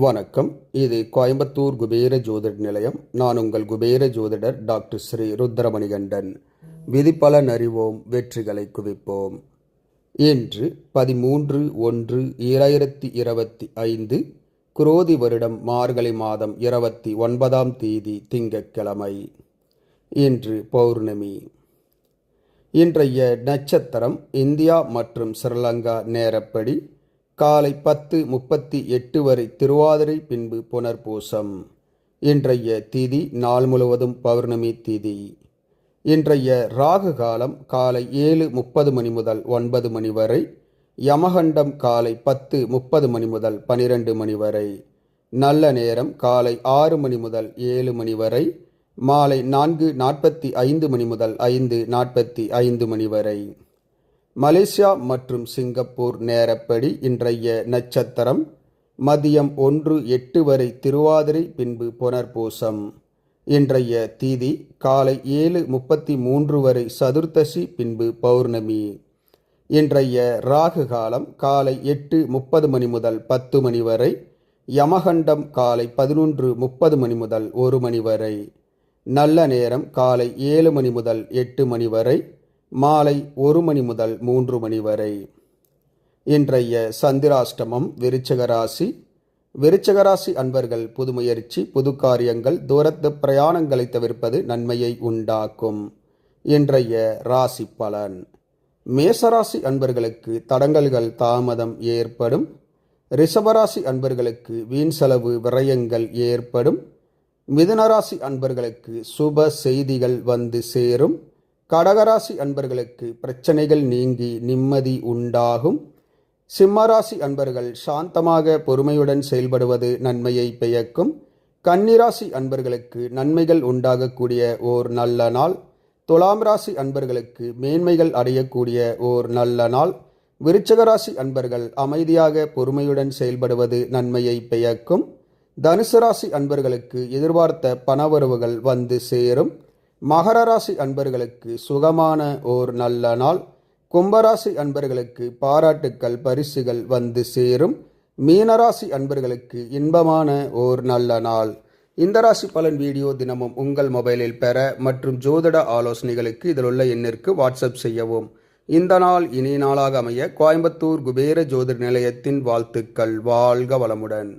வணக்கம். இது கோயம்புத்தூர் குபேர ஜோதிட நிலையம். நான் உங்கள் குபேர ஜோதிடர் டாக்டர் ஸ்ரீ ருத்ரமணிகண்டன். விதிப்பலன் அறிவோம், வெற்றிகளை குவிப்போம். இன்று 13/1/2025 குரோதி வருடம் மார்கழி மாதம் 29ஆம் தேதி திங்கட்கிழமை. இன்று பௌர்ணமி. இன்றைய நட்சத்திரம் இந்தியா மற்றும் ஸ்ரீலங்கா நேரப்படி காலை 10:38 வரை திருவாதிரை, பின்பு புனர்பூசம். இன்றைய திதி நாள் முழுவதும் பௌர்ணமி திதி. இன்றைய ராகு காலம் காலை 7:30 மணி முதல் 9 மணி வரை. யமகண்டம் காலை 10:30 மணி முதல் 12 மணி வரை. நல்ல நேரம் காலை 6 மணி முதல் 7 மணி வரை. மாலை 4:45 மணி முதல் 5:45 மணி வரை. மலேசியா மற்றும் சிங்கப்பூர் நேரப்படி இன்றைய நட்சத்திரம் மதியம் 1:08 வரை திருவாதிரை, பின்பு புனர்பூசம். இன்றைய திதி காலை 7:33 வரை சதுர்த்தசி, பின்பு பௌர்ணமி. இன்றைய ராகு காலம் காலை 8:30 மணி முதல் 10 மணி வரை. யமகண்டம் காலை 11:30 மணி முதல் 1 மணி வரை. நல்ல நேரம் காலை 7 மணி முதல் 8 மணி வரை. மாலை 1 மணி முதல் 3 மணி வரை. இன்றைய சந்திராஷ்டமம் விருச்சிக ராசி. விருச்சிக ராசி அன்பர்கள் புது முயற்சி, புது காரியங்கள், தூரத்து பிரயாணங்களை தவிர்ப்பது நன்மையை உண்டாக்கும். இன்றைய ராசி பலன். மேசராசி அன்பர்களுக்கு தடங்கல்கள் தாமதம் ஏற்படும். ரிஷபராசி அன்பர்களுக்கு வீண் செலவு விரயங்கள் ஏற்படும். மிதுனராசி அன்பர்களுக்கு சுப செய்திகள் வந்து சேரும். கடகராசி அன்பர்களுக்கு பிரச்சனைகள் நீங்கி நிம்மதி உண்டாகும். சிம்மராசி அன்பர்கள் சாந்தமாக பொறுமையுடன் செயல்படுவது நன்மையை பயக்கும். கன்னிராசி அன்பர்களுக்கு நன்மைகள் உண்டாகக்கூடிய ஓர் நல்ல நாள். துலாம் ராசி அன்பர்களுக்கு மேன்மைகள் அடையக்கூடிய ஓர் நல்ல நாள். விருச்சிகராசி அன்பர்கள் அமைதியாக பொறுமையுடன் செயல்படுவது நன்மையை பயக்கும். தனுசு ராசி அன்பர்களுக்கு எதிர்பார்த்த பணவரவுகள் வந்து சேரும். மகர ராசி அன்பர்களுக்கு சுகமான ஓர் நல்ல நாள். கும்பராசி அன்பர்களுக்கு பாராட்டுக்கள், பரிசுகள் வந்து சேரும். மீனராசி அன்பர்களுக்கு இன்பமான ஓர் நல்ல நாள். இந்த ராசி பலன் வீடியோ தினமும் உங்கள் மொபைலில் பெற மற்றும் ஜோதிட ஆலோசனைகளுக்கு இதில் உள்ள எண்ணிற்கு வாட்ஸ்அப் செய்யவும். இந்த நாள் இனிய நாளாக அமைய கோயம்புத்தூர் குபேர ஜோதிட நிலையத்தின் வாழ்த்துக்கள். வாழ்க வளமுடன்.